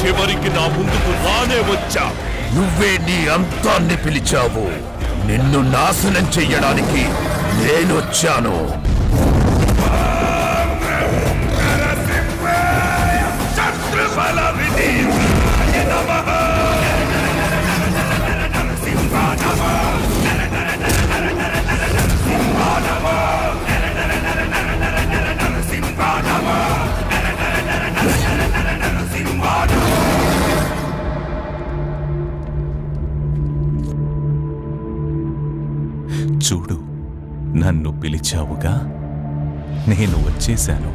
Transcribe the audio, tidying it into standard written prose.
చివరికి నా ముందుకు రానే వచ్చా. నువ్వే నీ అంతాన్ని పిలిచావు. నిన్ను నాశనం చెయ్యడానికి నేనొచ్చాను. చూడు, నన్ను పిలిచావుగా, నేను వచ్చేశాను.